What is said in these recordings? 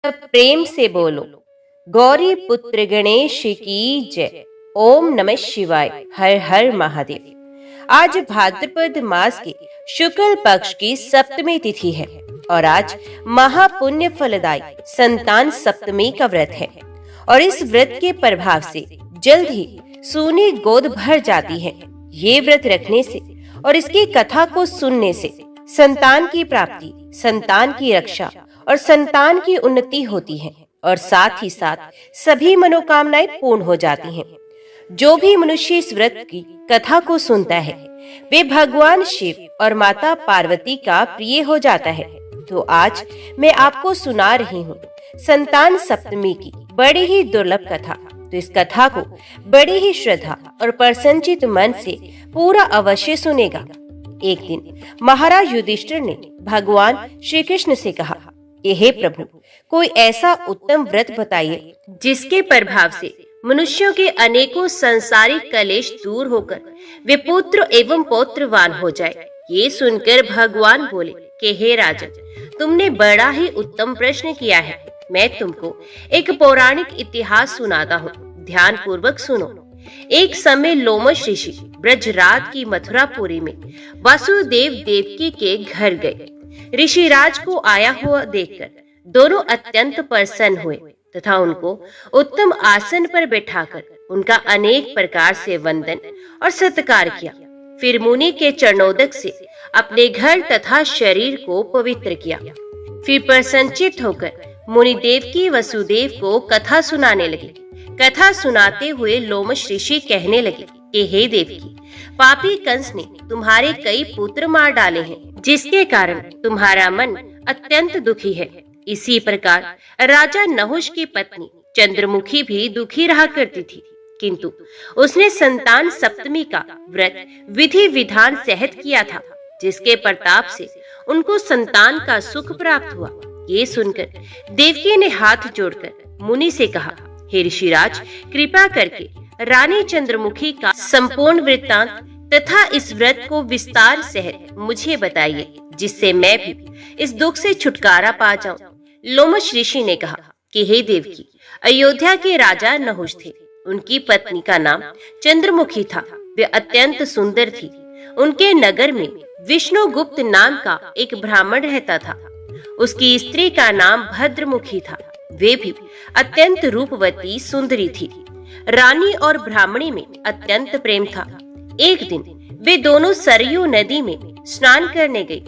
प्रेम से बोलो। गौरी पुत्र गणेश की जय। ओम नमः शिवाय। हर हर महादेव। आज भाद्रपद मास के शुक्ल पक्ष की सप्तमी तिथि है और आज महापुण्य फलदायी संतान सप्तमी का व्रत है। और इस व्रत के प्रभाव से जल्द ही सूनी गोद भर जाती है। ये व्रत रखने से और इसकी कथा को सुनने से संतान की प्राप्ति, संतान की रक्षा और संतान की उन्नति होती है और साथ ही साथ सभी मनोकामनाएं पूर्ण हो जाती हैं। जो भी मनुष्य इस व्रत की कथा को सुनता है वे भगवान शिव और माता पार्वती का प्रिय हो जाता है। तो आज मैं आपको सुना रही हूँ संतान सप्तमी की बड़ी ही दुर्लभ कथा। तो इस कथा को बड़ी ही श्रद्धा और प्रसन्नचित मन से पूरा अवश्य सुनेगा। एक दिन महाराज युधिष्ठिर ने भगवान श्री कृष्ण से कहा कि हे प्रभु, कोई ऐसा उत्तम व्रत बताइए जिसके प्रभाव से मनुष्यों के अनेकों सांसारिक कलेश दूर होकर वे पुत्र एवं पौत्रवान हो जाए। ये सुनकर भगवान बोले कि हे राजन, तुमने बड़ा ही उत्तम प्रश्न किया है। मैं तुमको एक पौराणिक इतिहास सुनाता हूँ, ध्यान पूर्वक सुनो। एक समय लोमश ऋषि ब्रजराज की मथुरापुरी में वासुदेव देवकी के घर गए। ऋषिराज को आया हुआ देखकर दोनों अत्यंत प्रसन्न हुए तथा उनको उत्तम आसन पर बैठाकर उनका अनेक प्रकार से वंदन और सत्कार किया। फिर मुनि के चरणोदक से अपने घर तथा शरीर को पवित्र किया। फिर प्रसन्नचित होकर मुनि देवकी वसुदेव को कथा सुनाने लगे। कथा सुनाते हुए लोमश ऋषि कहने लगे कि हे देवकी, पापी कंस ने तुम्हारे कई पुत्र मार डाले हैं, जिसके कारण तुम्हारा मन अत्यंत दुखी है। इसी प्रकार राजा नहुष की पत्नी चंद्रमुखी भी दुखी रहा करती थी, किंतु उसने संतान सप्तमी का व्रत विधि विधान सहित किया था, जिसके प्रताप से उनको संतान का सुख प्राप्त हुआ। ये सुनकर देवकी ने हाथ जोड़कर मुनि से कहा, हे ऋषिराज, कृपा करके रानी चंद्रमुखी का संपूर्ण वृत्तांत तथा इस व्रत को विस्तार सहित मुझे बताइए, जिससे मैं भी इस दुख से छुटकारा पा जाऊं। लोमश ऋषि ने कहा कि हे देवकी, अयोध्या के राजा नहुष थे। उनकी पत्नी का नाम चंद्रमुखी था। वे अत्यंत सुंदर थी। उनके नगर में विष्णुगुप्त नाम का एक ब्राह्मण रहता था। उसकी स्त्री का नाम भद्रमुखी था। वे भी अत्यंत रूपवती सुंदरी थी। रानी और ब्राह्मणी में अत्यंत प्रेम था। एक दिन वे दोनों सरयू नदी में स्नान करने गए।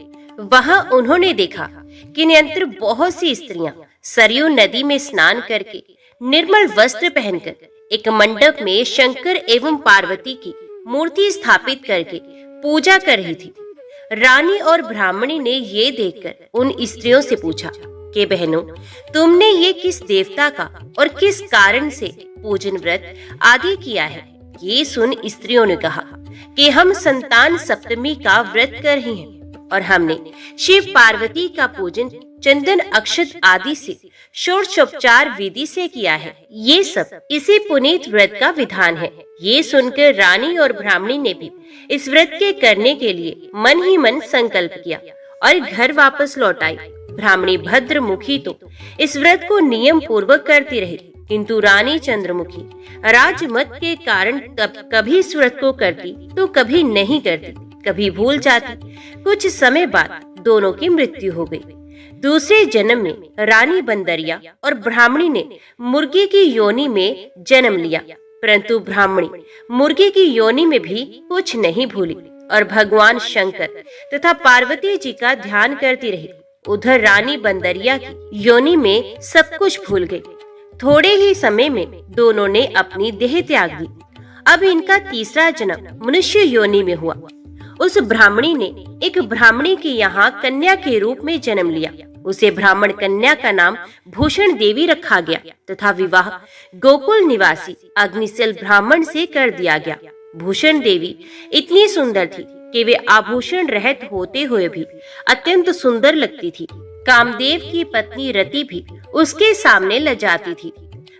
वहां उन्होंने देखा कि निरंतर बहुत सी स्त्रियां सरयू नदी में स्नान करके निर्मल वस्त्र पहनकर एक मंडप में शंकर एवं पार्वती की मूर्ति स्थापित करके पूजा कर रही थी। रानी और ब्राह्मणी ने ये देखकर उन स्त्रियों से पूछा कि बहनों, तुमने ये किस देवता का और किस कारण से पूजन व्रत आदि किया है? ये सुन स्त्रियों ने कहा कि हम संतान सप्तमी का व्रत कर रहे हैं और हमने शिव पार्वती का पूजन चंदन अक्षत आदि से षोडशोपचार विधि से किया है। ये सब इसी पुनीत व्रत का विधान है। ये सुनकर रानी और ब्राह्मणी ने भी इस व्रत के करने के लिए मन ही मन संकल्प किया और घर वापस लौट आई। ब्राह्मणी भद्रमुखी तो इस व्रत को नियम पूर्वक करती रही, किंतु रानी चंद्रमुखी राजमत के कारण कभी इस व्रत को करती तो कभी नहीं करती, कभी भूल जाती। कुछ समय बाद दोनों की मृत्यु हो गई। दूसरे जन्म में रानी बंदरिया और ब्राह्मणी ने मुर्गी की योनि में जन्म लिया, परंतु ब्राह्मणी मुर्गी की योनि में भी कुछ नहीं भूली और भगवान शंकर तथा पार्वती जी का ध्यान करती रही। उधर रानी बंदरिया की योनि में सब कुछ भूल गई। थोड़े ही समय में दोनों ने अपनी देह त्याग दी। अब इनका तीसरा जन्म मनुष्य योनि में हुआ। उस ब्राह्मणी ने एक ब्राह्मणी के यहाँ कन्या के रूप में जन्म लिया। उसे ब्राह्मण कन्या का नाम भूषण देवी रखा गया तथा विवाह गोकुल निवासी अग्निसेल ब्राह्मण से कर दिया गया। भूषण देवी इतनी सुंदर थी कि वे आभूषण रहित होते हुए भी अत्यंत सुंदर लगती थी। कामदेव की पत्नी रति भी उसके सामने लजाती थी।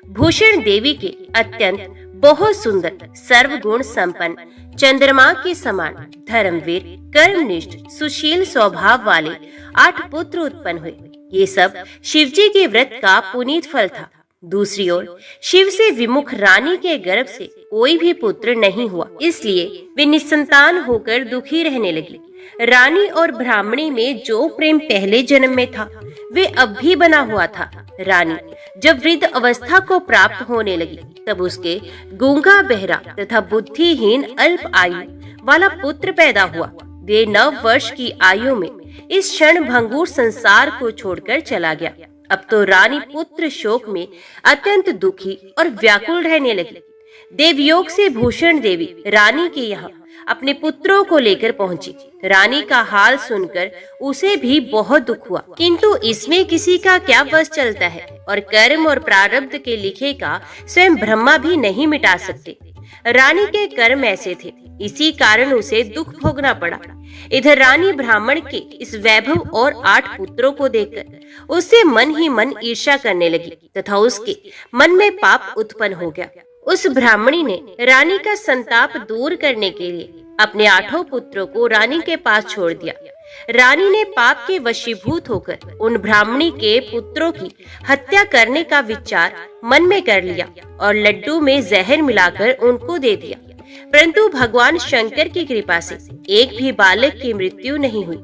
भूषण देवी के अत्यंत बहुत सुंदर सर्वगुण संपन्न चंद्रमा के समान धर्मवीर कर्मनिष्ठ सुशील स्वभाव वाले 8 पुत्र उत्पन्न हुए। ये सब शिवजी के व्रत का पुनीत फल था। दूसरी ओर शिव से विमुख रानी के गर्भ से कोई भी पुत्र नहीं हुआ, इसलिए वे निसंतान होकर दुखी रहने लगी। रानी और ब्राह्मणी में जो प्रेम पहले जन्म में था वे अब भी बना हुआ था। रानी जब वृद्ध अवस्था को प्राप्त होने लगी तब उसके गूंगा, बहरा तथा बुद्धिहीन अल्प आयु वाला पुत्र पैदा हुआ। वे 9 वर्ष की आयु में इस क्षण भंगुर संसार को छोड़कर चला गया। अब तो रानी पुत्र शोक में अत्यंत दुखी और व्याकुल रहने लगी। देवयोग से भूषण देवी रानी के यहाँ अपने पुत्रों को लेकर पहुंची। रानी का हाल सुनकर उसे भी बहुत दुख हुआ, किंतु इसमें किसी का क्या बस चलता है और कर्म और प्रारब्ध के लिखे का स्वयं ब्रह्मा भी नहीं मिटा सकते। रानी के कर्म ऐसे थे, इसी कारण उसे दुख भोगना पड़ा। इधर रानी ब्राह्मण के इस वैभव और 8 पुत्रों को देखकर उससे मन ही मन ईर्ष्या करने लगी तथा उसके मन में पाप उत्पन्न हो गया। उस ब्राह्मणी ने रानी का संताप दूर करने के लिए अपने 8 पुत्रों को रानी के पास छोड़ दिया। रानी ने पाप के वशीभूत होकर उन ब्राह्मणी के पुत्रों की हत्या करने का विचार मन में कर लिया और लड्डू में जहर मिलाकर उनको दे दिया। परंतु भगवान शंकर की कृपा से एक भी बालक की मृत्यु नहीं हुई।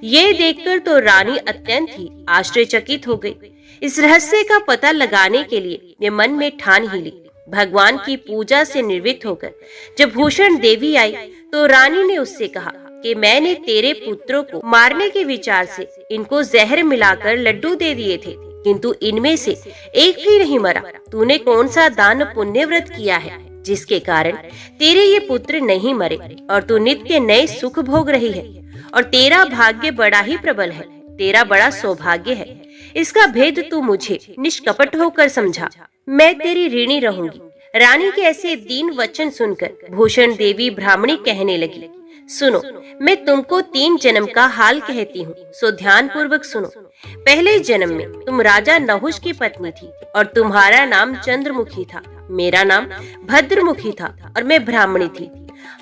ये देखकर तो रानी अत्यंत ही आश्चर्यचकित हो गई। इस रहस्य का पता लगाने के लिए वे मन में ठान ही ली। भगवान की पूजा से निर्वृत्त होकर जब भूषण देवी आई तो रानी ने उससे कहा कि मैंने तेरे पुत्रों को मारने के विचार से इनको जहर मिलाकर लड्डू दे दिए थे, किंतु इनमें से एक भी नहीं मरा। तूने कौन सा दान पुण्य व्रत किया है जिसके कारण तेरे ये पुत्र नहीं मरे और तू नित्य नए सुख भोग रही है? और तेरा भाग्य बड़ा ही प्रबल है, तेरा बड़ा सौभाग्य है। इसका भेद तू मुझे निष्कपट होकर समझा, मैं तेरी ऋणी रहूंगी। रानी के ऐसे दीन वचन सुनकर भूषण देवी ब्राह्मणी कहने लगी, सुनो, मैं तुमको 3 जन्म का हाल कहती हूँ, सो ध्यान पूर्वक सुनो। पहले जन्म में तुम राजा नहुष की पत्नी थी और तुम्हारा नाम चंद्रमुखी था। मेरा नाम भद्रमुखी था और मैं ब्राह्मणी थी।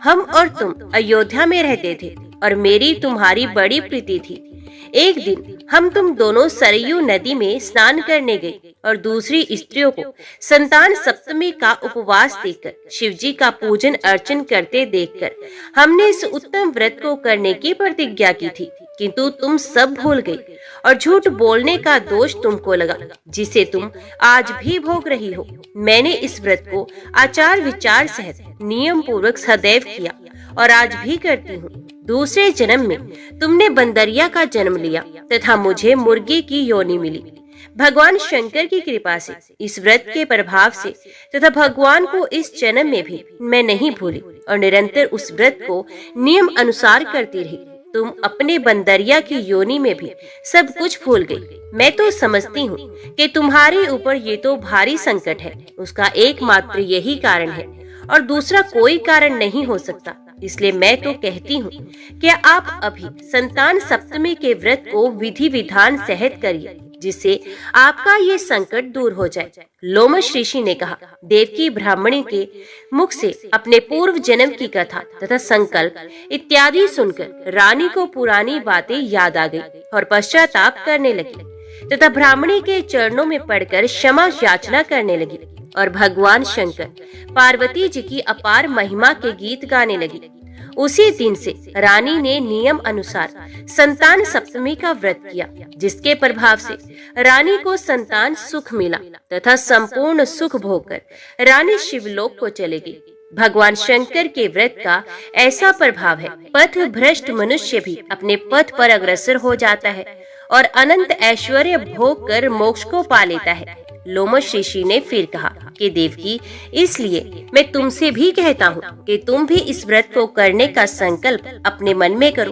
हम और तुम अयोध्या में रहते थे और मेरी तुम्हारी बड़ी प्रीति थी। एक दिन हम तुम दोनों सरयू नदी में स्नान करने गए और दूसरी स्त्रियों को संतान सप्तमी का उपवास देकर शिवजी का पूजन अर्चन करते देखकर हमने इस उत्तम व्रत को करने की प्रतिज्ञा की थी, किंतु तुम सब भूल गई और झूठ बोलने का दोष तुमको लगा, जिसे तुम आज भी भोग रही हो। मैंने इस व्रत को आचार विचार सहित नियम पूर्वक सदैव किया और आज भी करती हूँ। दूसरे जन्म में तुमने बंदरिया का जन्म लिया तथा मुझे मुर्गी की योनि मिली। भगवान शंकर की कृपा से इस व्रत के प्रभाव से तथा भगवान को इस जन्म में भी मैं नहीं भूली और निरंतर उस व्रत को नियम अनुसार करती रही। तुम अपने बंदरिया की योनि में भी सब कुछ भूल गई। मैं तो समझती हूँ कि तुम्हारे ऊपर ये तो भारी संकट है, उसका एकमात्र यही कारण है और दूसरा कोई कारण नहीं हो सकता। इसलिए मैं तो कहती हूँ कि आप अभी संतान सप्तमी के व्रत को विधि विधान सहित करिए, जिससे आपका ये संकट दूर हो जाए। लोमश ऋषि ने कहा, देवकी ब्राह्मणी के मुख से अपने पूर्व जन्म की कथा तथा संकल्प इत्यादि सुनकर रानी को पुरानी बातें याद आ गई और पश्चाताप करने लगी तथा ब्राह्मणी के चरणों में पड़कर क्षमा याचना करने लगी और भगवान शंकर पार्वती जी की अपार महिमा के गीत गाने लगी। उसी दिन से रानी ने नियम अनुसार संतान सप्तमी का व्रत किया, जिसके प्रभाव से रानी को संतान सुख मिला तथा संपूर्ण सुख भोगकर रानी शिवलोक को चली गई। भगवान शंकर के व्रत का ऐसा प्रभाव है, पथ भ्रष्ट मनुष्य भी अपने पथ पर अग्रसर हो जाता है और अनंत ऐश्वर्य भोग कर मोक्ष को पा लेता है। लोमश ऋषि ने फिर कहा कि देवकी, इसलिए मैं तुमसे भी कहता हूँ कि तुम भी इस व्रत को करने का संकल्प अपने मन में करो,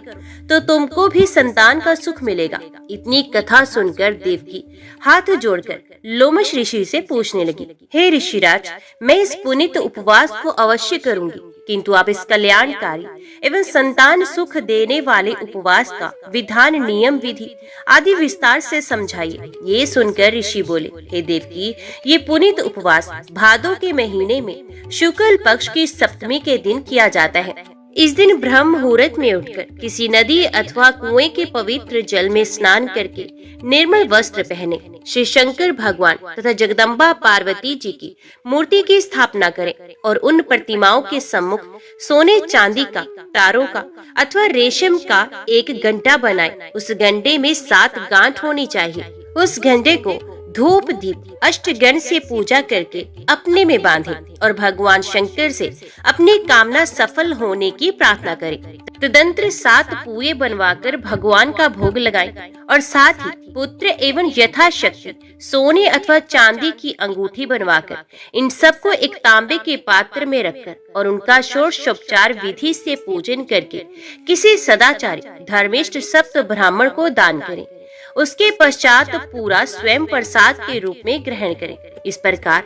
तो तुमको भी संतान का सुख मिलेगा। इतनी कथा सुनकर देवकी हाथ जोड़कर लोमश ऋषि से पूछने लगी, हे ऋषिराज, मैं इस पुनीत उपवास को अवश्य करूंगी, किंतु आप इस कल्याणकारी एवं संतान सुख देने वाले उपवास का विधान, नियम, विधि आदि विस्तार से समझाइए। ये सुनकर ऋषि बोले, हे देवकी, ये पुनीत उपवास भादों के महीने में शुक्ल पक्ष की सप्तमी के दिन किया जाता है। इस दिन ब्रह्म मुहूर्त में उठकर किसी नदी अथवा कुएं के पवित्र जल में स्नान करके निर्मल वस्त्र पहने श्री शंकर भगवान तथा जगदम्बा पार्वती जी की मूर्ति की स्थापना करें और उन प्रतिमाओं के सम्मुख सोने चांदी का, तारों का अथवा रेशम का एक घंटा बनाए। उस घंटे में 7 गांठ होनी चाहिए। उस घंटे को धूप दीप अष्टगण से पूजा करके अपने में बांधे और भगवान शंकर से अपनी कामना सफल होने की प्रार्थना करें। तदंतर 7 पुए बनवाकर भगवान का भोग लगाएं और साथ ही पुत्र एवं यथाशक्ति सोने अथवा चांदी की अंगूठी बनवाकर इन सबको एक तांबे के पात्र में रखकर और उनका षोडशोपचार विधि से पूजन करके किसी सदाचारी धर्मिष्ठ सप्त ब्राह्मण को दान करें। उसके पश्चात पूरा स्वयं प्रसाद के रूप में ग्रहण करें। इस प्रकार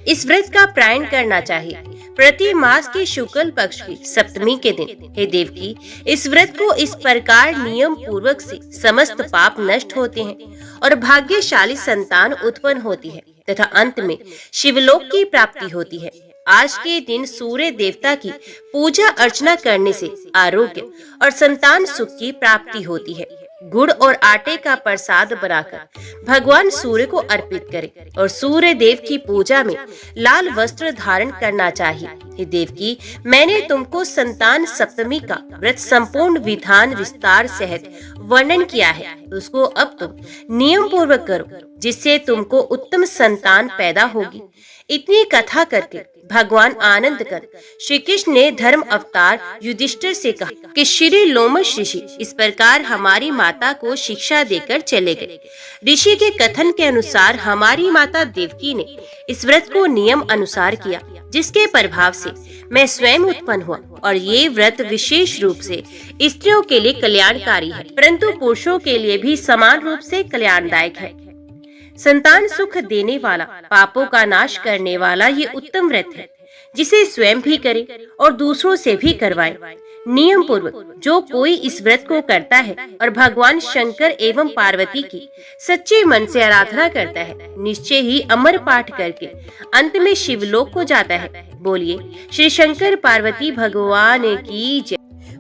इस व्रत का पारण करना चाहिए। प्रति मास के शुक्ल पक्ष की सप्तमी के दिन हे देवकी, इस व्रत को इस प्रकार नियम पूर्वक से समस्त पाप नष्ट होते हैं और भाग्यशाली संतान उत्पन्न होती है तथा अंत में शिवलोक की प्राप्ति होती है। आज के दिन सूर्य देवता की पूजा अर्चना करने से आरोग्य और संतान सुख की प्राप्ति होती है। गुड़ और आटे का प्रसाद बनाकर भगवान सूर्य को अर्पित करें और सूर्य देव की पूजा में लाल वस्त्र धारण करना चाहिए। हे देवकी, मैंने तुमको संतान सप्तमी का व्रत संपूर्ण विधान विस्तार सहित वर्णन किया है। उसको अब तुम नियम पूर्वक करो, जिससे तुमको उत्तम संतान पैदा होगी। इतनी कथा करके भगवान आनंद कर श्री कृष्ण ने धर्म अवतार युधिष्ठिर से कहा कि श्री लोमश ऋषि इस प्रकार हमारी माता को शिक्षा देकर चले गए। ऋषि के कथन के अनुसार हमारी माता देवकी ने इस व्रत को नियम अनुसार किया, जिसके प्रभाव से मैं स्वयं उत्पन्न हुआ और ये व्रत विशेष रूप से स्त्रियों के लिए कल्याणकारी है, परंतु पुरुषों के लिए भी समान रूप से कल्याणदायक है। संतान सुख देने वाला, पापों का नाश करने वाला ये उत्तम व्रत है, जिसे स्वयं भी करे और दूसरों से भी करवाए। नियम पूर्वक जो कोई इस व्रत को करता है और भगवान शंकर एवं पार्वती की सच्चे मन से आराधना करता है, निश्चय ही अमर पाठ करके अंत में शिवलोक को जाता है। बोलिए श्री शंकर पार्वती भगवान की जय।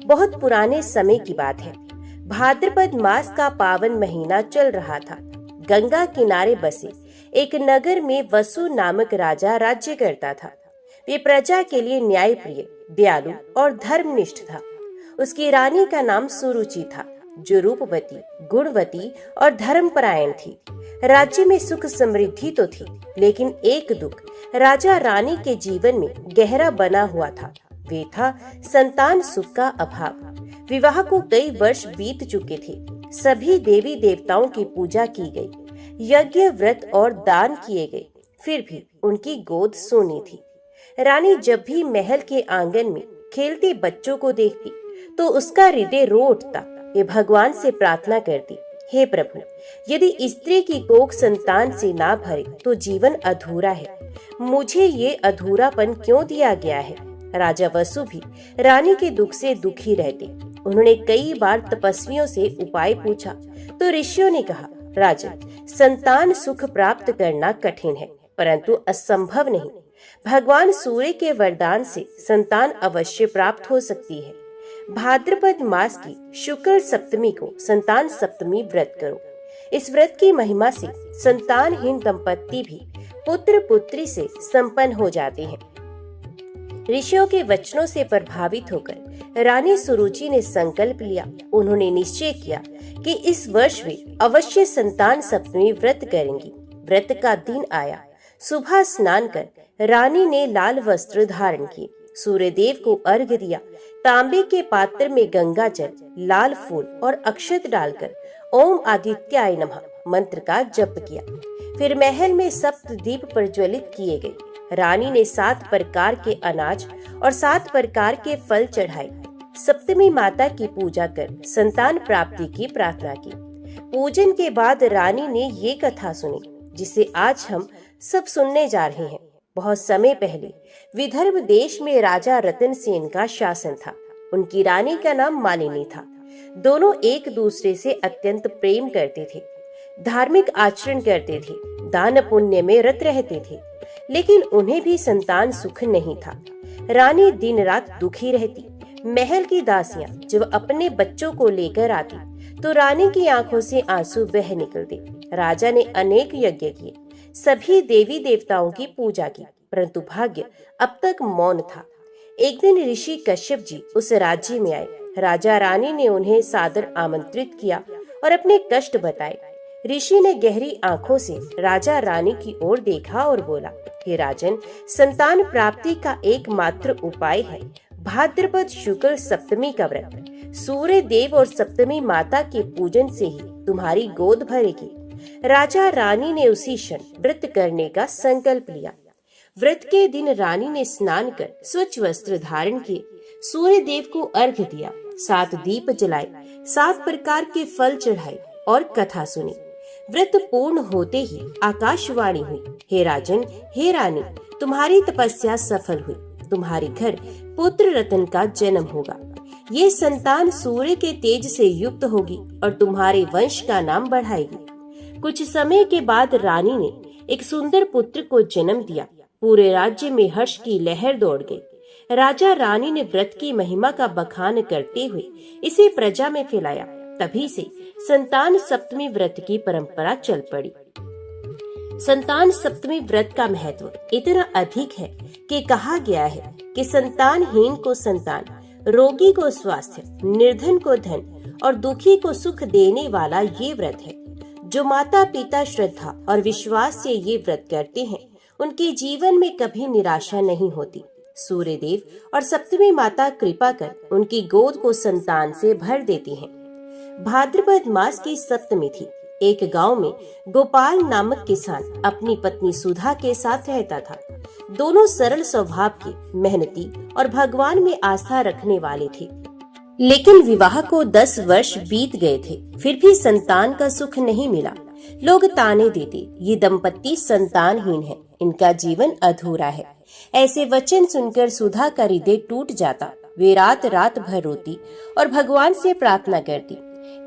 बहुत पुराने समय की बात है। भाद्रपद मास का पावन महीना चल रहा था। गंगा किनारे बसे एक नगर में वसु नामक राजा राज्य करता था। वे प्रजा के लिए न्यायप्रिय, दयालु और धर्मनिष्ठ था। उसकी रानी का नाम सुरुचि था, जो रूपवती, गुणवती और धर्मपरायण थी। राज्य में सुख समृद्धि तो थी, लेकिन एक दुख राजा रानी के जीवन में गहरा बना हुआ था। वे था संतान सुख का अभाव। विवाह को कई वर्ष बीत चुके थे। सभी देवी देवताओं की पूजा की गई, यज्ञ व्रत और दान किए गए, फिर भी उनकी गोद सोनी थी। रानी जब भी महल के आंगन में खेलते बच्चों को देखती तो उसका हृदय रो उठता। ये भगवान से प्रार्थना करती, हे प्रभु, यदि स्त्री की कोख संतान से ना भरे तो जीवन अधूरा है। मुझे ये अधूरापन क्यों दिया गया है? राजा वसु भी रानी के दुख से दुखी रहते। उन्होंने कई बार तपस्वियों से उपाय पूछा तो ऋषियों ने कहा, राजन, संतान सुख प्राप्त करना कठिन है, परंतु असंभव नहीं। भगवान सूर्य के वरदान से संतान अवश्य प्राप्त हो सकती है। भाद्रपद मास की शुक्ल सप्तमी को संतान सप्तमी व्रत करो। इस व्रत की महिमा से संतानहीन दंपत्ति भी पुत्र पुत्री से संपन्न हो जाते हैं। ऋषियों के वचनों से प्रभावित होकर रानी सुरुचि ने संकल्प लिया। उन्होंने निश्चय किया कि इस वर्ष वे अवश्य संतान सप्तमी व्रत करेंगी। व्रत का दिन आया। सुबह स्नान कर रानी ने लाल वस्त्र धारण किए, सूर्य देव को अर्घ्य दिया। तांबे के पात्र में गंगा जल, लाल फूल और अक्षत डालकर ओम आदित्याय नमः मंत्र का जप किया। फिर महल में सप्त दीप प्रज्वलित किए गए। रानी ने 7 प्रकार के अनाज और 7 प्रकार के फल चढ़ाए। सप्तमी माता की पूजा कर संतान प्राप्ति की प्रार्थना की। पूजन के बाद रानी ने ये कथा सुनी, जिसे आज हम सब सुनने जा रहे हैं। बहुत समय पहले विदर्भ देश में राजा रतन सेन का शासन था। उनकी रानी का नाम मालिनी था। दोनों एक दूसरे से अत्यंत प्रेम करते थे, धार्मिक आचरण करते थे, दान पुण्य में रत रहते थे, लेकिन उन्हें भी संतान सुख नहीं था। रानी दिन रात दुखी रहती। महल की दासियां जब अपने बच्चों को लेकर आती तो रानी की आंखों से आंसू बह निकलते। राजा ने अनेक यज्ञ किए, सभी देवी देवताओं की पूजा की, परंतु भाग्य अब तक मौन था। एक दिन ऋषि कश्यप जी उस राज्य में आए। राजा रानी ने उन्हें सादर आमंत्रित किया और अपने कष्ट बताए। ऋषि ने गहरी आंखों से राजा रानी की ओर देखा और बोला, हे राजन, संतान प्राप्ति का एकमात्र उपाय है भाद्रपद शुक्ल सप्तमी का व्रत। सूर्य देव और सप्तमी माता के पूजन से ही तुम्हारी गोद भरेगी। राजा रानी ने उसी क्षण व्रत करने का संकल्प लिया। व्रत के दिन रानी ने स्नान कर स्वच्छ वस्त्र धारण किए, सूर्य देव को अर्घ्य दिया, 7 दीप जलाए, 7 प्रकार के फल चढ़ाए और कथा सुनी। व्रत पूर्ण होते ही आकाशवाणी हुई, हे राजन, हे रानी, तुम्हारी तपस्या सफल हुई, तुम्हारे घर पुत्र रत्न का जन्म होगा। ये संतान सूर्य के तेज से युक्त होगी और तुम्हारे वंश का नाम बढ़ाएगी। कुछ समय के बाद रानी ने एक सुंदर पुत्र को जन्म दिया। पूरे राज्य में हर्ष की लहर दौड़ गई। राजा रानी ने व्रत की महिमा का बखान करते हुए इसे प्रजा में फैलाया। तभी से संतान सप्तमी व्रत की परंपरा चल पड़ी। संतान सप्तमी व्रत का महत्व इतना अधिक है कि कहा गया है कि संतानहीन को संतान, रोगी को स्वास्थ्य, निर्धन को धन और दुखी को सुख देने वाला ये व्रत है। जो माता पिता श्रद्धा और विश्वास से ये व्रत करते हैं, उनके जीवन में कभी निराशा नहीं होती। सूर्य देव और सप्तमी माता कृपा कर उनकी गोद को संतान से भर देती हैं। भाद्रपद मास की सप्तमी थी। एक गांव में गोपाल नामक किसान अपनी पत्नी सुधा के साथ रहता था। दोनों सरल स्वभाव के, मेहनती और भगवान में आस्था रखने वाले थे। लेकिन विवाह को 10 वर्ष बीत गए थे, फिर भी संतान का सुख नहीं मिला। लोग ताने देते, ये दंपत्ति संतानहीन है, इनका जीवन अधूरा है। ऐसे वचन सुनकर सुधा का हृदय टूट जाता। वे रात रात भर रोती और भगवान से प्रार्थना करती।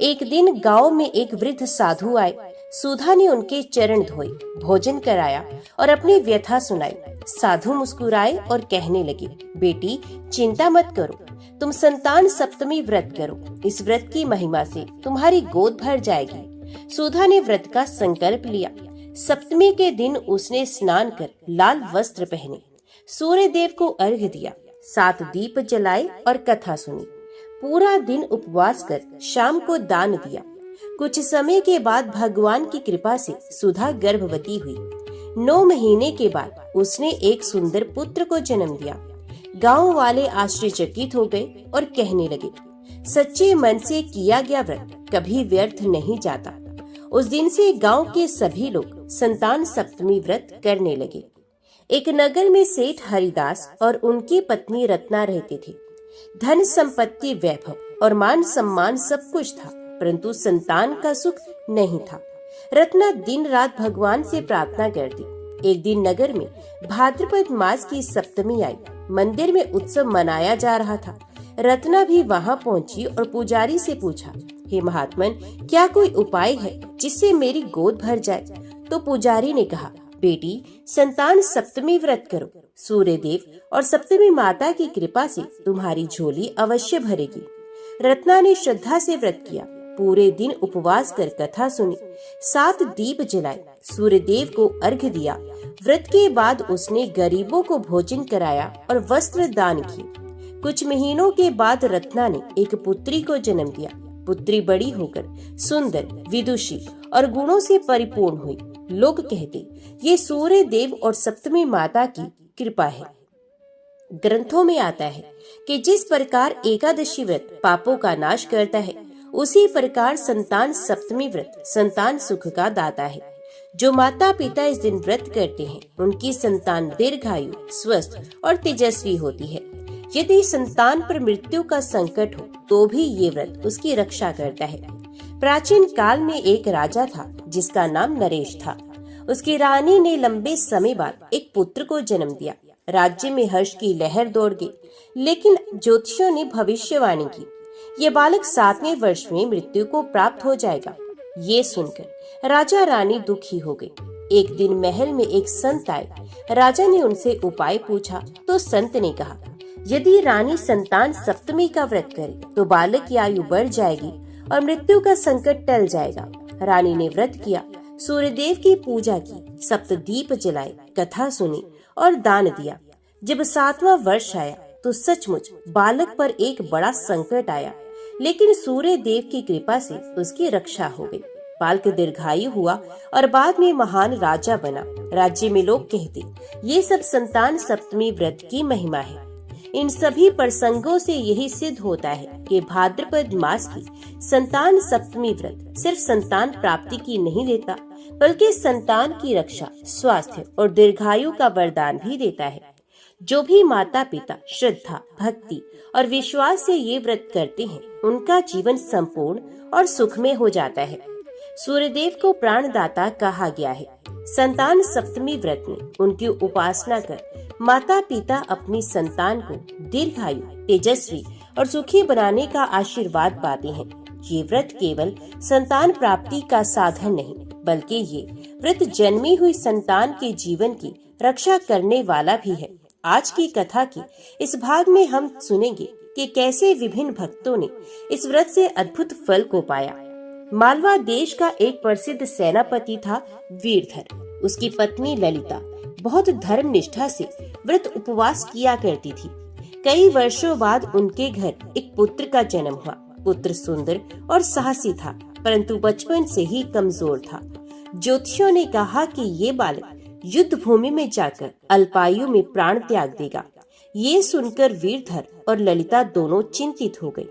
एक दिन गांव में एक वृद्ध साधु आए। सुधा ने उनके चरण धोए, भोजन कराया और अपनी व्यथा सुनाई। साधु मुस्कुराए और कहने लगे, बेटी चिंता मत करो, तुम संतान सप्तमी व्रत करो। इस व्रत की महिमा से तुम्हारी गोद भर जाएगी। सुधा ने व्रत का संकल्प लिया। सप्तमी के दिन उसने स्नान कर लाल वस्त्र पहने, सूर्य देव को अर्घ्य दिया, 7 दीप जलाए और कथा सुनी। पूरा दिन उपवास कर शाम को दान दिया। कुछ समय के बाद भगवान की कृपा से सुधा गर्भवती हुई। 9 महीने के बाद उसने एक सुंदर पुत्र को जन्म दिया। गांव वाले आश्चर्यचकित हो गए और कहने लगे, सच्चे मन से किया गया व्रत कभी व्यर्थ नहीं जाता। उस दिन से गांव के सभी लोग संतान सप्तमी व्रत करने लगे। एक नगर में सेठ हरिदास और उनकी पत्नी रत्ना रहती थी। धन संपत्ति, वैभव और मान सम्मान सब कुछ था, परंतु संतान का सुख नहीं था। रत्ना दिन रात भगवान से प्रार्थना करती। एक दिन नगर में भाद्रपद मास की सप्तमी आई। मंदिर में उत्सव मनाया जा रहा था। रत्ना भी वहां पहुंची और पुजारी से पूछा, हे महात्मन, क्या कोई उपाय है जिससे मेरी गोद भर जाए? तो पुजारी ने कहा, बेटी संतान सप्तमी व्रत करो। सूर्य देव और सप्तमी माता की कृपा से तुम्हारी झोली अवश्य भरेगी। रत्ना ने श्रद्धा से व्रत किया। पूरे दिन उपवास कर कथा सुनी, 7 दीप जलाए, सूर्य देव को अर्घ्य दिया। व्रत के बाद उसने गरीबों को भोजन कराया और वस्त्र दान किए। कुछ महीनों के बाद रत्ना ने एक पुत्री को जन्म दिया। पुत्री बड़ी होकर सुंदर, विदुषी और गुणों से परिपूर्ण हुई। लोग कहते, ये सूर्य देव और सप्तमी माता की कृपा है। ग्रंथों में आता है कि जिस प्रकार एकादशी व्रत पापों का नाश करता है, उसी प्रकार संतान सप्तमी व्रत संतान सुख का दाता है। जो माता पिता इस दिन व्रत करते हैं, उनकी संतान दीर्घायु, स्वस्थ और तेजस्वी होती है। यदि संतान पर मृत्यु का संकट हो तो भी ये व्रत उसकी रक्षा करता है। प्राचीन काल में एक राजा था जिसका नाम नरेश था। उसकी रानी ने लंबे समय बाद एक पुत्र को जन्म दिया। राज्य में हर्ष की लहर दौड़ गई, लेकिन ज्योतिषियों ने भविष्यवाणी की, ये बालक 7वें वर्ष में मृत्यु को प्राप्त हो जाएगा। ये सुनकर राजा रानी दुखी हो गई। एक दिन महल में एक संत आए। राजा ने उनसे उपाय पूछा तो संत ने कहा, यदि रानी संतान सप्तमी का व्रत करे तो बालक की आयु बढ़ जाएगी और मृत्यु का संकट टल जाएगा। रानी ने व्रत किया, सूर्यदेव की पूजा की, सप्तदीप जलाए, कथा सुनी और दान दिया। जब 7वां वर्ष आया तो सचमुच बालक पर एक बड़ा संकट आया, लेकिन सूर्य देव की कृपा से उसकी रक्षा हो गई। बालक दीर्घायु हुआ और बाद में महान राजा बना। राज्य में लोग कहते, ये सब संतान सप्तमी व्रत की महिमा है। इन सभी प्रसंगों से यही सिद्ध होता है कि भाद्रपद मास की संतान सप्तमी व्रत सिर्फ संतान प्राप्ति की नहीं देता, बल्कि संतान की रक्षा, स्वास्थ्य और दीर्घायु का वरदान भी देता है। जो भी माता पिता श्रद्धा, भक्ति और विश्वास से ये व्रत करते हैं, उनका जीवन संपूर्ण और सुखमय हो जाता है। सूर्यदेव को प्राणदाता कहा गया है। संतान सप्तमी व्रत में उनकी उपासना कर माता पिता अपनी संतान को दीर्घायु, तेजस्वी और सुखी बनाने का आशीर्वाद पाते हैं। ये व्रत केवल संतान प्राप्ति का साधन नहीं, बल्कि ये व्रत जन्मी हुई संतान के जीवन की रक्षा करने वाला भी है। आज की कथा की इस भाग में हम सुनेंगे कि कैसे विभिन्न भक्तों ने इस व्रत से अद्भुत फल को पाया। मालवा देश का एक प्रसिद्ध सेनापति था वीरधर। उसकी पत्नी ललिता बहुत धर्म निष्ठा से व्रत उपवास किया करती थी। कई वर्षों बाद उनके घर एक पुत्र का जन्म हुआ। पुत्र सुंदर और साहसी था, परंतु बचपन से ही कमजोर था। ज्योतिषियों ने कहा कि ये बालक युद्ध भूमि में जाकर अल्पायु में प्राण त्याग देगा। ये सुनकर वीरधर और ललिता दोनों चिंतित हो गए।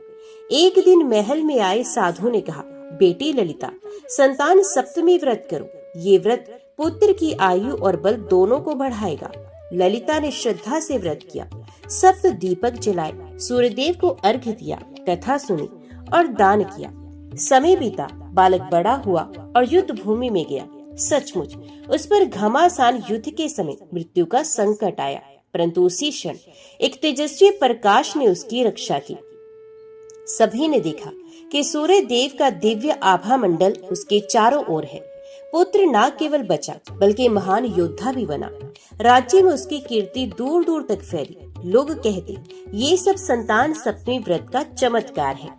एक दिन महल में आए साधु ने कहा, बेटी ललिता, संतान सप्तमी व्रत करो। ये व्रत पुत्र की आयु और बल दोनों को बढ़ाएगा। ललिता ने श्रद्धा से व्रत किया, सप्त दीपक जलाए, सूर्यदेव को अर्घ्य दिया, कथा सुनी और दान किया। समय बीता, बालक बड़ा हुआ और युद्ध भूमि में गया। सचमुच उस पर घमासान युद्ध के समय मृत्यु का संकट आया, परंतु उसी क्षण एक तेजस्वी प्रकाश ने उसकी रक्षा की। सभी ने देखा कि सूर्य देव का दिव्य आभा मंडल उसके चारों ओर है। पुत्र न केवल बचा, बल्कि महान योद्धा भी बना। राज्य में उसकी कीर्ति दूर दूर तक फैली। लोग कहते, ये सब संतान सप्तमी व्रत का चमत्कार है।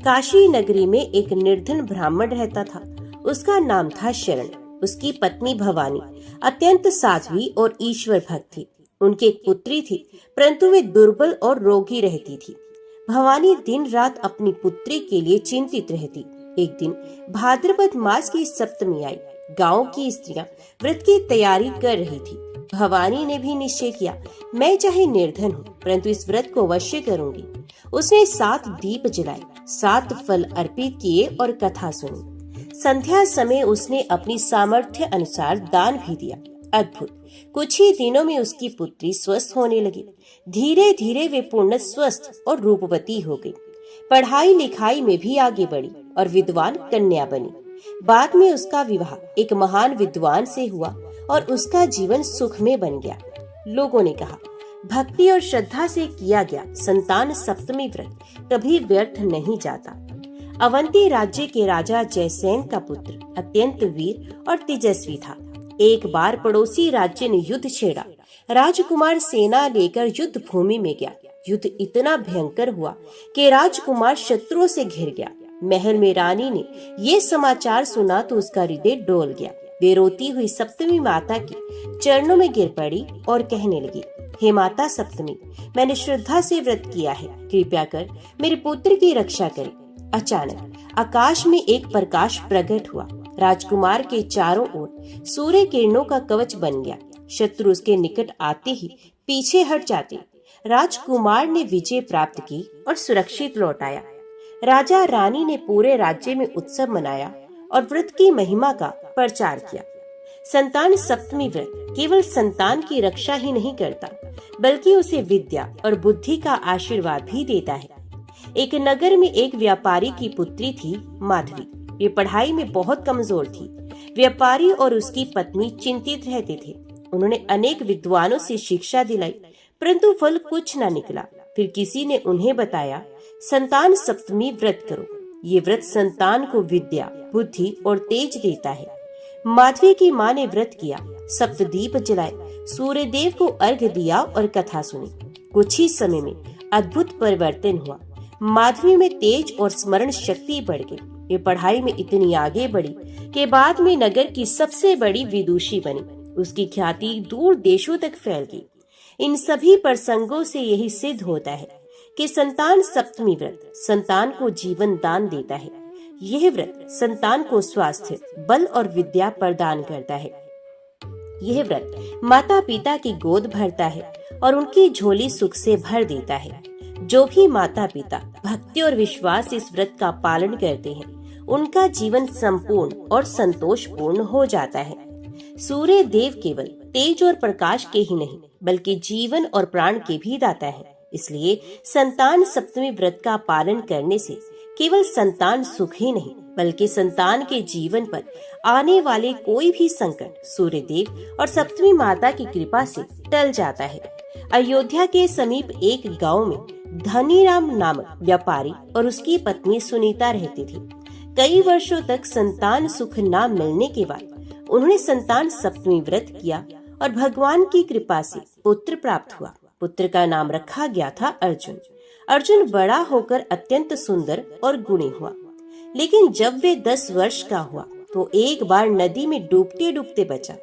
काशी नगरी में एक निर्धन ब्राह्मण रहता था। उसका नाम था शरण। उसकी पत्नी भवानी अत्यंत साध्वी और ईश्वर भक्त थी। उनकी एक पुत्री थी, परंतु वे दुर्बल और रोगी रहती थी। भवानी दिन रात अपनी पुत्री के लिए चिंतित रहती। एक दिन भाद्रपद मास की सप्तमी आई। गांव की स्त्रियां व्रत की तैयारी कर रही थी। भवानी ने भी निश्चय किया, मैं चाहे निर्धन हूँ, परंतु इस व्रत को अवश्य करूंगी। उसने 7 दीप जलाए, 7 फल अर्पित किए और कथा सुनी। संध्या समय उसने अपनी सामर्थ्य अनुसार दान भी दिया। अद्भुत, कुछ ही दिनों में उसकी पुत्री स्वस्थ होने लगी। धीरे धीरे वे पूर्ण स्वस्थ और रूपवती हो गई। पढ़ाई लिखाई में भी आगे बढ़ी और विद्वान कन्या बनी। बाद में उसका विवाह एक महान विद्वान से हुआ और उसका जीवन सुखमय बन गया। लोगों ने कहा, भक्ति और श्रद्धा से किया गया संतान सप्तमी व्रत कभी व्यर्थ नहीं जाता। अवंती राज्य के राजा जयसेन का पुत्र अत्यंत वीर और तेजस्वी था। एक बार पड़ोसी राज्य ने युद्ध छेड़ा। राजकुमार सेना लेकर युद्ध भूमि में गया। युद्ध इतना भयंकर हुआ कि राजकुमार शत्रुओं से घिर गया। महल में रानी ने ये समाचार सुना तो उसका हृदय डोल गया। वे रोती हुई सप्तमी माता के चरणों में गिर पड़ी और कहने लगी, हे माता सप्तमी, मैंने श्रद्धा से व्रत किया है, कृपया कर मेरे पुत्र की रक्षा करें। अचानक आकाश में एक प्रकाश प्रकट हुआ। राजकुमार के चारों ओर सूर्य किरणों का कवच बन गया। शत्रु उसके निकट आते ही पीछे हट जाते। राजकुमार ने विजय प्राप्त की और सुरक्षित लौट आया। राजा रानी ने पूरे राज्य में उत्सव मनाया और व्रत की महिमा का प्रचार किया। संतान सप्तमी व्रत केवल संतान की रक्षा ही नहीं करता, बल्कि उसे विद्या और बुद्धि का आशीर्वाद भी देता है। एक नगर में एक व्यापारी की पुत्री थी माधवी। वे पढ़ाई में बहुत कमजोर थी। व्यापारी और उसकी पत्नी चिंतित रहते थे। उन्होंने अनेक विद्वानों से शिक्षा दिलाई, परंतु फल कुछ न निकला। फिर किसी ने उन्हें बताया, संतान सप्तमी व्रत करो। ये व्रत संतान को विद्या, बुद्धि और तेज देता है। माधवी की माँ ने व्रत किया, सप्तदीप जलाए, सूर्य देव को अर्घ्य दिया और कथा सुनी। कुछ ही समय में अद्भुत परिवर्तन हुआ। माधवी में तेज और स्मरण शक्ति बढ़ गई। वे पढ़ाई में इतनी आगे बढ़ी कि बाद में नगर की सबसे बड़ी विदुषी बनी। उसकी ख्याति दूर देशों तक फैल गई। इन सभी प्रसंगों से यही सिद्ध होता है कि संतान सप्तमी व्रत संतान को जीवन दान देता है। यह व्रत संतान को स्वास्थ्य, बल और विद्या प्रदान करता है। यह व्रत माता पिता की गोद भरता है और उनकी झोली सुख से भर देता है। जो भी माता पिता भक्ति और विश्वास इस व्रत का पालन करते हैं, उनका जीवन संपूर्ण और संतोषपूर्ण हो जाता है। सूर्य देव केवल तेज और प्रकाश के ही नहीं, बल्कि जीवन और प्राण के भी दाता है। इसलिए संतान सप्तमी व्रत का पालन करने से केवल संतान सुख ही नहीं, बल्कि संतान के जीवन पर आने वाले कोई भी संकट सूर्य देव और सप्तमी माता की कृपा से टल जाता है। अयोध्या के समीप एक गांव में धनीराम नामक व्यापारी और उसकी पत्नी सुनीता रहती थी। कई वर्षों तक संतान सुख न मिलने के बाद उन्होंने संतान सप्तमी व्रत किया और भगवान की कृपा से पुत्र प्राप्त हुआ। पुत्र का नाम रखा गया था अर्जुन। अर्जुन बड़ा होकर अत्यंत सुंदर और गुणी हुआ। लेकिन जब वे 10 वर्ष का हुआ तो एक बार नदी में डूबते डूबते बचा।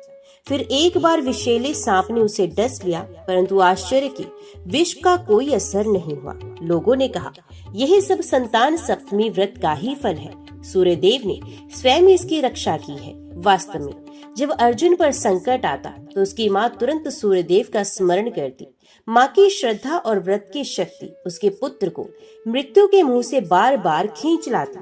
फिर एक बार विषैले सांप ने उसे डस लिया, परंतु आश्चर्य की विष का कोई असर नहीं हुआ। लोगों ने कहा, यही सब संतान सप्तमी व्रत का ही फल है। सूर्य देव ने स्वयं इसकी रक्षा की है। वास्तव में जब अर्जुन पर संकट आता तो उसकी माँ तुरंत सूर्य देव का स्मरण करती। माँ की श्रद्धा और व्रत की शक्ति उसके पुत्र को मृत्यु के मुंह से बार बार खींच लाती।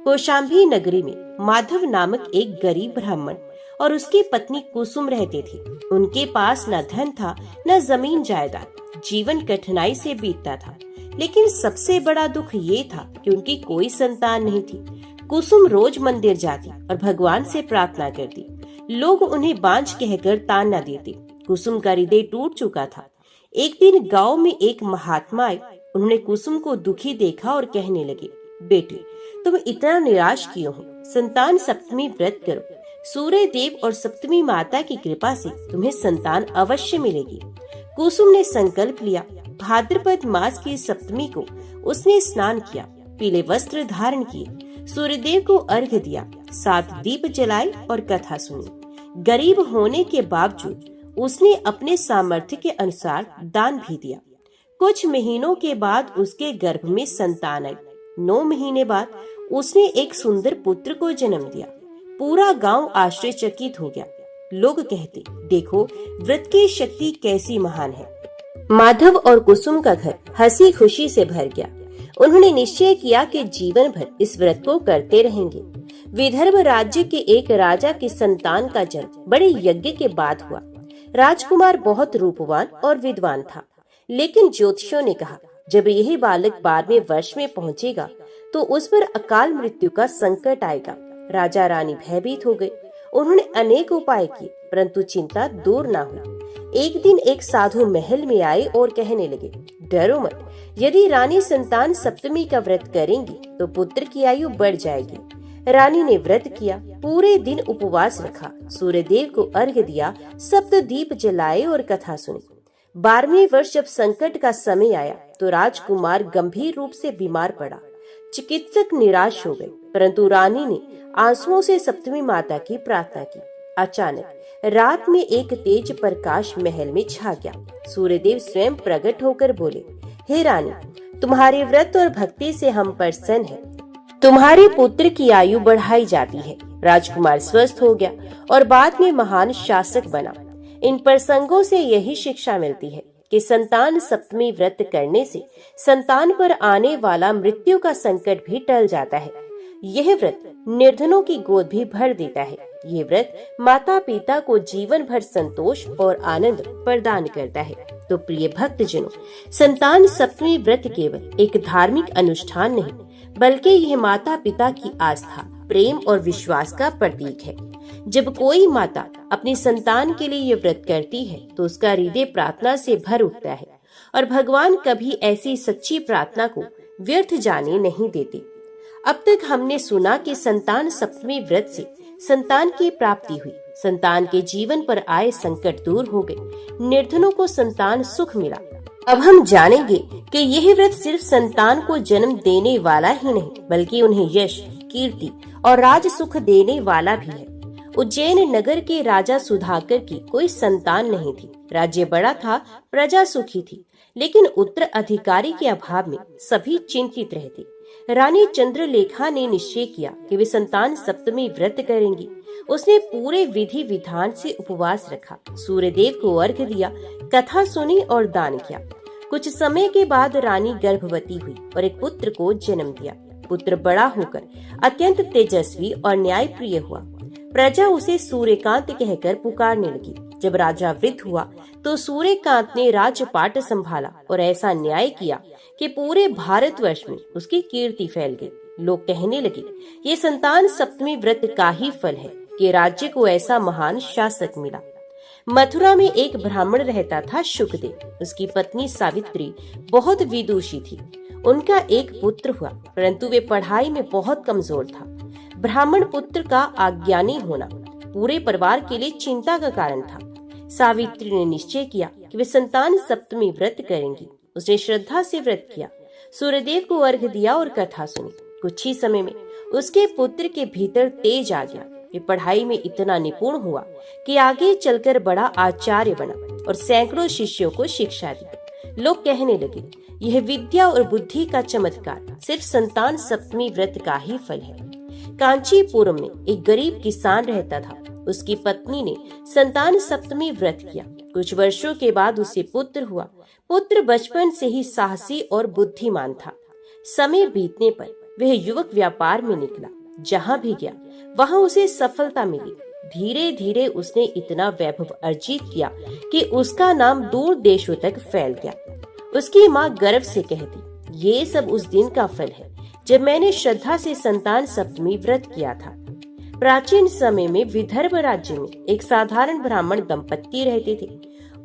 कौशाम्बी नगरी में माधव नामक एक गरीब ब्राह्मण और उसकी पत्नी कुसुम रहते थे। उनके पास न धन था न जमीन जायदाद। जीवन कठिनाई से बीतता था, लेकिन सबसे बड़ा दुख ये था कि उनकी कोई संतान नहीं थी। कुसुम रोज मंदिर जाती और भगवान से प्रार्थना करती। लोग उन्हें बांझ कहकर ताना देते। कुसुम का हृदय टूट चुका था। एक दिन गांव में एक महात्मा आए। उन्होंने कुसुम को दुखी देखा और कहने लगे, बेटी, तुम इतना निराश क्यों हो? संतान सप्तमी व्रत करो। सूर्य देव और सप्तमी माता की कृपा से तुम्हें संतान अवश्य मिलेगी। कुसुम ने संकल्प लिया। भाद्रपद मास की सप्तमी को उसने स्नान किया, पीले वस्त्र धारण किए, सूर्यदेव को अर्घ्य दिया, 7 दीप जलाए और कथा सुनी। गरीब होने के बावजूद उसने अपने सामर्थ्य के अनुसार दान भी दिया। कुछ महीनों के बाद उसके गर्भ में संतान आई। 9 महीने बाद उसने एक सुंदर पुत्र को जन्म दिया। पूरा गांव आश्चर्यचकित हो गया। लोग कहते, देखो व्रत की शक्ति कैसी महान है। माधव और कुसुम का घर हंसी खुशी से भर गया। उन्होंने निश्चय किया कि जीवन भर इस व्रत को करते रहेंगे। विदर्भ राज्य के एक राजा की संतान का जन्म बड़े यज्ञ के बाद हुआ। राजकुमार बहुत रूपवान और विद्वान था, लेकिन ज्योतिषियों ने कहा, जब यही बालक 12वें वर्ष में पहुंचेगा तो उस पर अकाल मृत्यु का संकट आएगा। राजा रानी भयभीत हो गए। उन्होंने अनेक उपाय किए, परंतु चिंता दूर न हुई। एक दिन एक साधु महल में आए और कहने लगे, डरो मत, यदि रानी संतान सप्तमी का व्रत करेंगी तो पुत्र की आयु बढ़ जाएगी। रानी ने व्रत किया, पूरे दिन उपवास रखा, सूर्य देव को अर्घ्य दिया, 7 दीप जलाए और कथा सुनी। 12वें वर्ष जब संकट का समय आया तो राजकुमार गंभीर रूप से बीमार पड़ा। चिकित्सक निराश हो गए, परंतु रानी ने आंसुओं से सप्तमी माता की प्रार्थना की। अचानक रात में एक तेज प्रकाश महल में छा गया। सूर्यदेव स्वयं प्रकट होकर बोले, हे रानी, तुम्हारे व्रत और भक्ति से हम प्रसन्न हैं। तुम्हारे पुत्र की आयु बढ़ाई जाती है। राजकुमार स्वस्थ हो गया और बाद में महान शासक बना। इन प्रसंगों से यही शिक्षा मिलती है कि संतान सप्तमी व्रत करने से संतान पर आने वाला मृत्यु का संकट भी टल जाता है। यह व्रत निर्धनों की गोद भी भर देता है। ये व्रत माता पिता को जीवन भर संतोष और आनंद प्रदान करता है। तो प्रिय भक्तजनों, संतान सप्तमी व्रत केवल एक धार्मिक अनुष्ठान नहीं, बल्कि यह माता पिता की आस्था, प्रेम और विश्वास का प्रतीक है। जब कोई माता अपनी संतान के लिए ये व्रत करती है तो उसका हृदय प्रार्थना से भर उठता है और भगवान कभी ऐसी सच्ची प्रार्थना को व्यर्थ जाने नहीं देते। अब तक हमने सुना कि संतान सप्तमी व्रत से संतान की प्राप्ति हुई, संतान के जीवन पर आए संकट दूर हो गए, निर्धनों को संतान सुख मिला, अब हम जानेंगे कि यह व्रत सिर्फ संतान को जन्म देने वाला ही नहीं बल्कि उन्हें यश, कीर्ति और राज सुख देने वाला भी है। उज्जैन नगर के राजा सुधाकर की कोई संतान नहीं थी। राज्य बड़ा था, प्रजा सुखी थी, लेकिन उत्तराधिकारी के अभाव में सभी चिंतित रहते। रानी चंद्रलेखा ने निश्चय किया कि वे संतान सप्तमी व्रत करेंगी। उसने पूरे विधि विधान से उपवास रखा, सूर्यदेव को अर्घ्य दिया, कथा सुनी और दान किया। कुछ समय के बाद रानी गर्भवती हुई और एक पुत्र को जन्म दिया। पुत्र बड़ा होकर अत्यंत तेजस्वी और न्यायप्रिय हुआ। प्रजा उसे सूर्यकांत कहकर पुकारने लगी। जब राजा वृद्ध हुआ तो सूर्यकांत ने राजपाट संभाला और ऐसा न्याय किया कि पूरे भारतवर्ष में उसकी कीर्ति फैल गई। लोग कहने लगे, ये संतान सप्तमी व्रत का ही फल है कि राज्य को ऐसा महान शासक मिला। मथुरा में एक ब्राह्मण रहता था, शुकदेव। उसकी पत्नी सावित्री बहुत विदुषी थी। उनका एक पुत्र हुआ, परंतु वे पढ़ाई में बहुत कमजोर था। ब्राह्मण पुत्र का अज्ञानी होना पूरे परिवार के लिए चिंता का कारण था। सावित्री ने निश्चय किया कि वे संतान सप्तमी व्रत करेंगी। उसने श्रद्धा से व्रत किया, सूर्यदेव को अर्घ्य दिया और कथा सुनी। कुछ ही समय में उसके पुत्र के भीतर तेज आ गया। वे पढ़ाई में इतना निपुण हुआ कि आगे चलकर बड़ा आचार्य बना और सैकड़ों शिष्यों को शिक्षा दी। लोग कहने लगे, यह विद्या और बुद्धि का चमत्कार सिर्फ संतान सप्तमी व्रत का ही फल है। कांचीपुरम में एक गरीब किसान रहता था। उसकी पत्नी ने संतान सप्तमी व्रत किया। कुछ वर्षों के बाद उसे पुत्र हुआ। पुत्र बचपन से ही साहसी और बुद्धिमान था। समय बीतने पर वह युवक व्यापार में निकला। जहाँ भी गया वहाँ उसे सफलता मिली। धीरे धीरे उसने इतना वैभव अर्जित किया कि उसका नाम दूर देशों तक फैल गया। उसकी माँ गर्व से कहती, ये सब उस दिन का फल है जब मैंने श्रद्धा से संतान सप्तमी व्रत किया था। प्राचीन समय में विदर्भ राज्य में एक साधारण ब्राह्मण दंपत्ति रहते थे।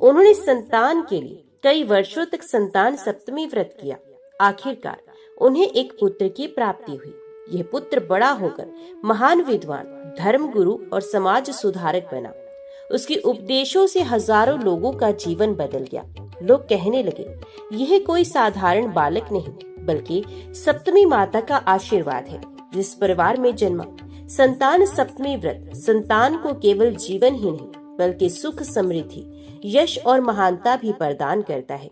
उन्होंने संतान के लिए कई वर्षों तक संतान सप्तमी व्रत किया। आखिरकार उन्हें एक पुत्र की प्राप्ति हुई। यह पुत्र बड़ा होकर महान विद्वान, धर्मगुरु और समाज सुधारक बना। उसके उपदेशों से हजारों लोगों का जीवन बदल गया। लोग कहने लगे, यह कोई साधारण बालक नहीं बल्कि सप्तमी माता का आशीर्वाद है। जिस परिवार में जन्मा संतान सप्तमी व्रत संतान को केवल जीवन ही नहीं बल्कि सुख, समृद्धि, यश और महानता भी प्रदान करता है।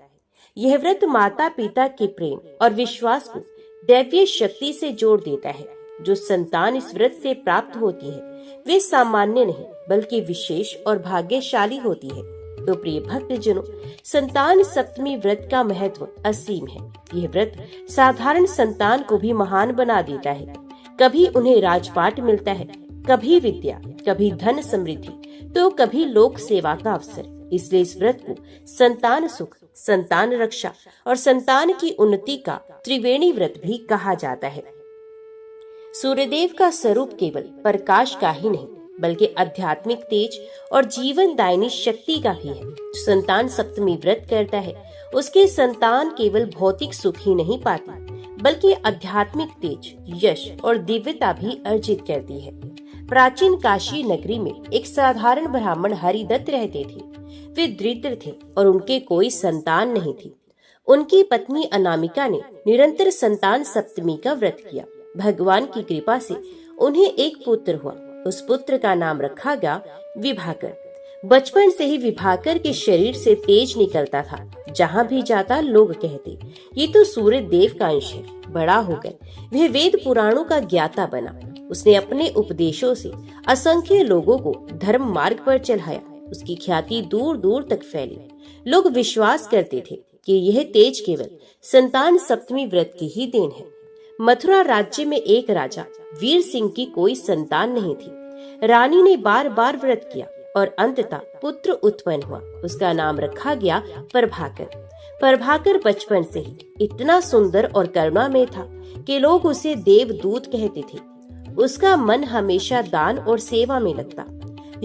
यह व्रत माता पिता के प्रेम और विश्वास को दैवीय शक्ति से जोड़ देता है। जो संतान इस व्रत से प्राप्त होती है वे सामान्य नहीं बल्कि विशेष और भाग्यशाली होती है। तो प्रिय भक्तजनों, संतान सप्तमी व्रत का महत्व असीम है। यह व्रत साधारण संतान को भी महान बना देता है। कभी उन्हें राजपाट मिलता है, कभी विद्या, कभी धन समृद्धि, तो कभी लोक सेवा का अवसर। इसलिए इस व्रत को संतान सुख, संतान रक्षा और संतान की उन्नति का त्रिवेणी व्रत भी कहा जाता है। सूर्यदेव का स्वरूप केवल प्रकाश का ही नहीं बल्कि आध्यात्मिक तेज और जीवन दायिनी शक्ति का भी है। जो संतान सप्तमी व्रत करता है उसकी संतान केवल भौतिक सुख ही नहीं पाती बल्कि आध्यात्मिक तेज, यश और दिव्यता भी अर्जित करती है। प्राचीन काशी नगरी में एक साधारण ब्राह्मण हरिदत्त रहते थे। वे दरिद्र थे और उनके कोई संतान नहीं थी। उनकी पत्नी अनामिका ने निरंतर संतान सप्तमी का व्रत किया। भगवान की कृपा से उन्हें एक पुत्र हुआ। उस पुत्र का नाम रखा गया विभाकर। बचपन से ही विभाकर के शरीर से तेज निकलता था। जहाँ भी जाता लोग कहते, ये तो सूर्य देव का अंश है। बड़ा होकर वह वेद पुराणों का ज्ञाता बना। उसने अपने उपदेशों से असंख्य लोगों को धर्म मार्ग पर चलाया। उसकी ख्याति दूर दूर तक फैली। लोग विश्वास करते थे कि यह तेज केवल संतान सप्तमी व्रत की ही देन है। मथुरा राज्य में एक राजा वीर सिंह की कोई संतान नहीं थी। रानी ने बार बार व्रत किया और अंततः पुत्र उत्पन्न हुआ। उसका नाम रखा गया प्रभाकर। प्रभाकर बचपन से ही इतना सुंदर और करुणामय था कि लोग उसे देवदूत कहते थे। उसका मन हमेशा दान और सेवा में लगता।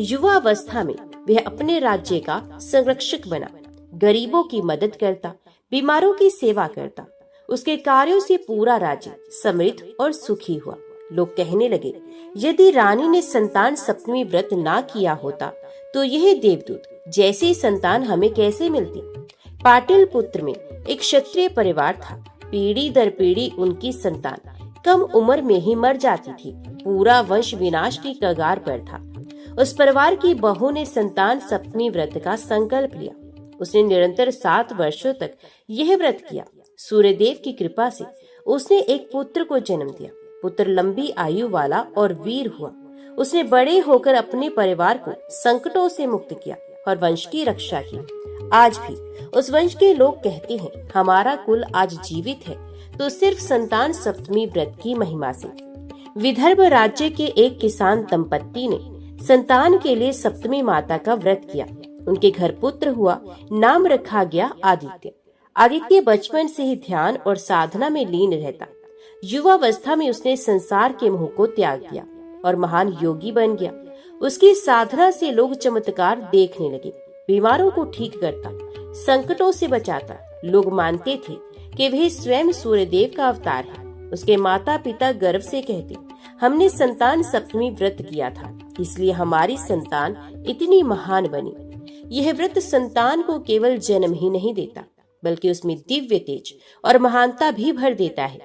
युवावस्था में वह अपने राज्य का संरक्षक बना। गरीबों की मदद करता, बीमारों की सेवा करता। उसके कार्यों से पूरा राज्य समृद्ध और सुखी हुआ। लोग कहने लगे, यदि रानी ने संतान सप्तमी व्रत ना किया होता तो यह देवदूत जैसी संतान हमें कैसे मिलती। पाटलिपुत्र में एक क्षत्रिय परिवार था। पीढ़ी दर पीढ़ी उनकी संतान कम उम्र में ही मर जाती थी। पूरा वंश विनाश की कगार पर था। उस परिवार की बहू ने संतान सप्तमी व्रत का संकल्प लिया। उसने निरंतर 7 वर्षों तक यह व्रत किया। सूर्यदेव की कृपा से उसने एक पुत्र को जन्म दिया। पुत्र लंबी आयु वाला और वीर हुआ। उसने बड़े होकर अपने परिवार को संकटों से मुक्त किया और वंश की रक्षा की। आज भी उस वंश के लोग कहते हैं, हमारा कुल आज जीवित है तो सिर्फ संतान सप्तमी व्रत की महिमा से। विदर्भ राज्य के एक किसान दंपत्ति ने संतान के लिए सप्तमी माता का व्रत किया। उनके घर पुत्र हुआ। नाम रखा गया आदित्य। आदित्य बचपन से ही ध्यान और साधना में लीन रहता। युवावस्था में उसने संसार के मोह को त्याग दिया और महान योगी बन गया। उसकी साधना से लोग चमत्कार देखने लगे। बीमारों को ठीक करता, संकटों से बचाता। लोग मानते थे कि वह स्वयं सूर्यदेव का अवतार है। उसके माता पिता गर्व से कहते, हमने संतान सप्तमी व्रत किया था, इसलिए हमारी संतान इतनी महान बनी। यह व्रत संतान को केवल जन्म ही नहीं देता, बल्कि उसमें दिव्य तेज और महानता भी भर देता है।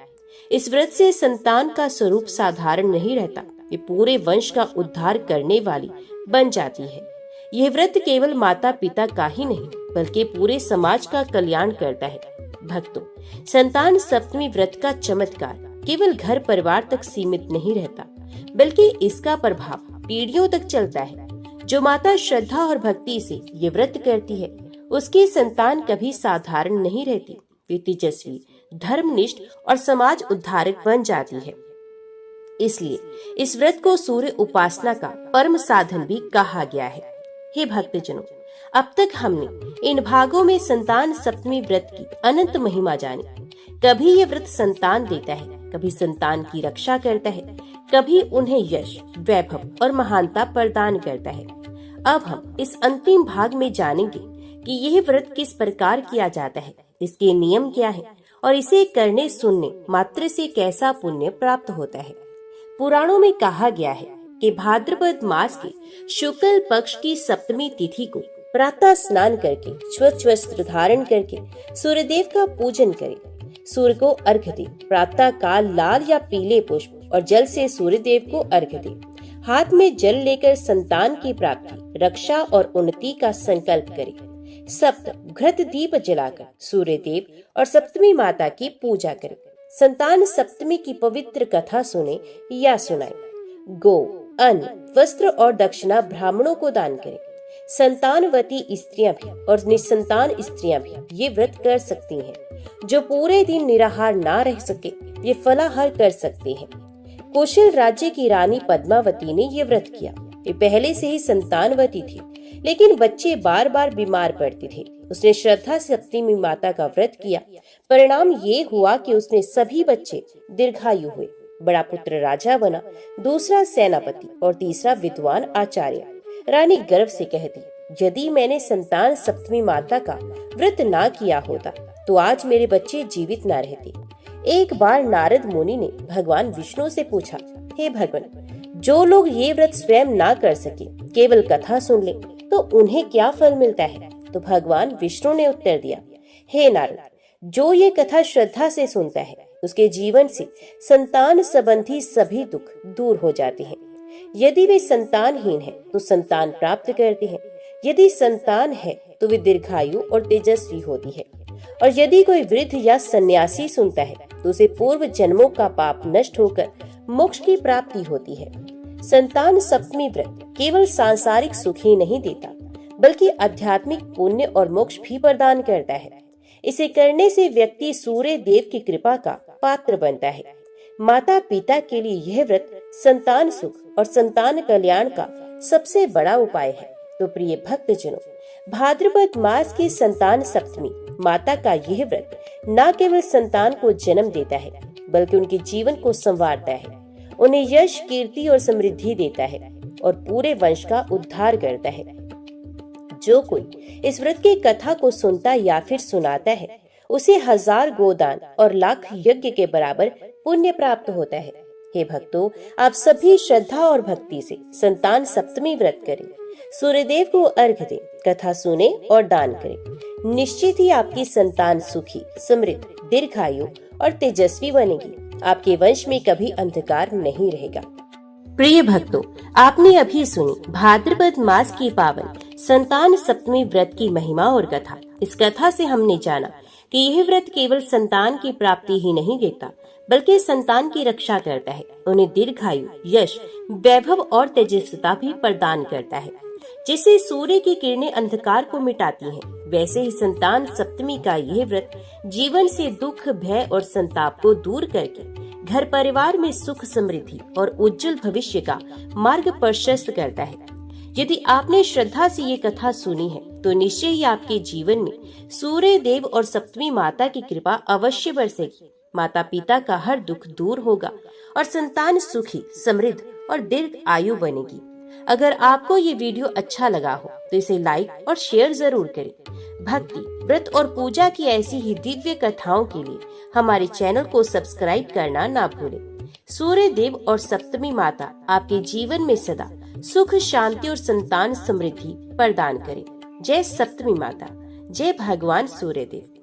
इस व्रत से संतान का स्वरूप साधारण नहीं रहता, ये पूरे वंश का उद्धार करने वाली बन जाती है। यह व्रत केवल माता पिता का ही नहीं, बल्कि पूरे समाज का कल्याण करता है। भक्तों, संतान सप्तमी व्रत का चमत्कार केवल घर परिवार तक सीमित नहीं रहता, बल्कि इसका प्रभाव पीढ़ियों तक चलता है। जो माता श्रद्धा और भक्ति से ये व्रत करती है, उसकी संतान कभी साधारण नहीं रहती। वे तेजस्वी, धर्मनिष्ठ और समाज उद्धारक बन जाती है। इसलिए इस व्रत को सूर्य उपासना का परम साधन भी कहा गया है। हे भक्तजनों, अब तक हमने इन भागों में संतान सप्तमी व्रत की अनंत महिमा जानी। कभी ये व्रत संतान देता है, कभी संतान की रक्षा करता है, कभी उन्हें यश, वैभव और महानता प्रदान करता है। अब हम इस अंतिम भाग में जानेंगे कि यह व्रत किस प्रकार किया जाता है, इसके नियम क्या है और इसे करने सुनने मात्र से कैसा पुण्य प्राप्त होता है। पुराणों में कहा गया है कि भाद्रपद मास के शुक्ल पक्ष की सप्तमी तिथि को प्रातः स्नान करके स्वच्छ वस्त्र धारण करके सूर्यदेव का पूजन करें। सूर्य को अर्घ्य दे। प्रातः काल लाल या पीले पुष्प और जल से सूर्यदेव को अर्घ्य दे। हाथ में जल लेकर संतान की प्राप्ति, रक्षा और उन्नति का संकल्प करें। सप्त घृत दीप जलाकर सूर्यदेव और सप्तमी माता की पूजा करें। संतान सप्तमी की पवित्र कथा सुने या सुनाए। गो, अन्न, वस्त्र और दक्षिणा ब्राह्मणों को दान करें। संतानवती स्त्रियां भी और निसंतान स्त्रियां भी ये व्रत कर सकती हैं। जो पूरे दिन निराहार ना रह सके, ये फलाहार कर सकते हैं। कौशल राज्य की रानी पद्मावती ने ये व्रत किया। वे पहले से ही संतानवती थी, लेकिन बच्चे बार बार बीमार पड़ते थे। उसने श्रद्धा से सप्तमी माता का व्रत किया। परिणाम ये हुआ कि उसने सभी बच्चे दीर्घायु हुए। बड़ा पुत्र राजा बना, दूसरा सेनापति और तीसरा विद्वान आचार्य। रानी गर्व से कहती, यदि मैंने संतान सप्तमी माता का व्रत ना किया होता तो आज मेरे बच्चे जीवित ना रहते। एक बार नारद मुनि ने भगवान विष्णु से पूछा, हे भगवान, जो लोग ये व्रत स्वयं ना कर सके, केवल कथा सुन ले, तो उन्हें क्या फल मिलता है? तो भगवान विष्णु ने उत्तर दिया, हे नारद, जो ये कथा श्रद्धा से सुनता है, उसके जीवन से संतान संबंधी सभी दुख दूर हो जाते हैं। यदि वे संतानहीन है तो संतान प्राप्त करते हैं। यदि संतान है तो वे दीर्घायु और तेजस्वी होती है। और यदि कोई वृद्ध या सन्यासी सुनता है तो उसे पूर्व जन्मों का पाप नष्ट होकर मोक्ष की प्राप्ति होती है। संतान सप्तमी व्रत केवल सांसारिक सुख ही नहीं देता, बल्कि आध्यात्मिक पुण्य और मोक्ष भी प्रदान करता है। इसे करने से व्यक्ति सूर्य देव की कृपा का पात्र बनता है। माता पिता के लिए यह व्रत संतान सुख और संतान कल्याण का सबसे बड़ा उपाय है। तो प्रिय भक्तजनों, भाद्रपद मास की संतान सप्तमी माता का यह व्रत न केवल संतान को जन्म देता है, बल्कि उनके जीवन को संवारता है, उन्हें यश, कीर्ति और समृद्धि देता है और पूरे वंश का उद्धार करता है। जो कोई इस व्रत की कथा को सुनता या फिर सुनाता है, उसे 1000 गोदान और लाख यज्ञ के बराबर पुण्य प्राप्त होता है। हे भक्तों, आप सभी श्रद्धा और भक्ति से संतान सप्तमी व्रत करें। सूर्यदेव को अर्घ दें, कथा सुने और दान करें। निश्चित ही आपकी संतान सुखी, समृद्ध, दीर्घायु और तेजस्वी बनेगी। आपके वंश में कभी अंधकार नहीं रहेगा। प्रिय भक्तों, आपने अभी सुनी भाद्रपद मास की पावन संतान सप्तमी व्रत की महिमा और कथा। इस कथा से हमने जाना कि यह व्रत केवल संतान की प्राप्ति ही नहीं देता, बल्कि संतान की रक्षा करता है, उन्हें दीर्घायु, यश, वैभव और तेजस्विता भी प्रदान करता है। जिससे सूर्य की किरणें अंधकार को मिटाती हैं, वैसे ही संतान सप्तमी का यह व्रत जीवन से दुख, भय और संताप को दूर करके घर परिवार में सुख, समृद्धि और उज्जवल भविष्य का मार्ग प्रशस्त करता है। यदि आपने श्रद्धा से ये कथा सुनी है तो निश्चय ही आपके जीवन में सूर्य देव और सप्तमी माता की कृपा अवश्य बरसेगी। माता पिता का हर दुख दूर होगा और संतान सुखी, समृद्ध और दीर्घ आयु बनेगी। अगर आपको ये वीडियो अच्छा लगा हो तो इसे लाइक और शेयर जरूर करें। भक्ति, व्रत और पूजा की ऐसी ही दिव्य कथाओं के लिए हमारे चैनल को सब्सक्राइब करना ना भूलें। सूर्य देव और सप्तमी माता आपके जीवन में सदा सुख, शांति और संतान समृद्धि प्रदान करें। जय सप्तमी माता, जय भगवान सूर्य देव।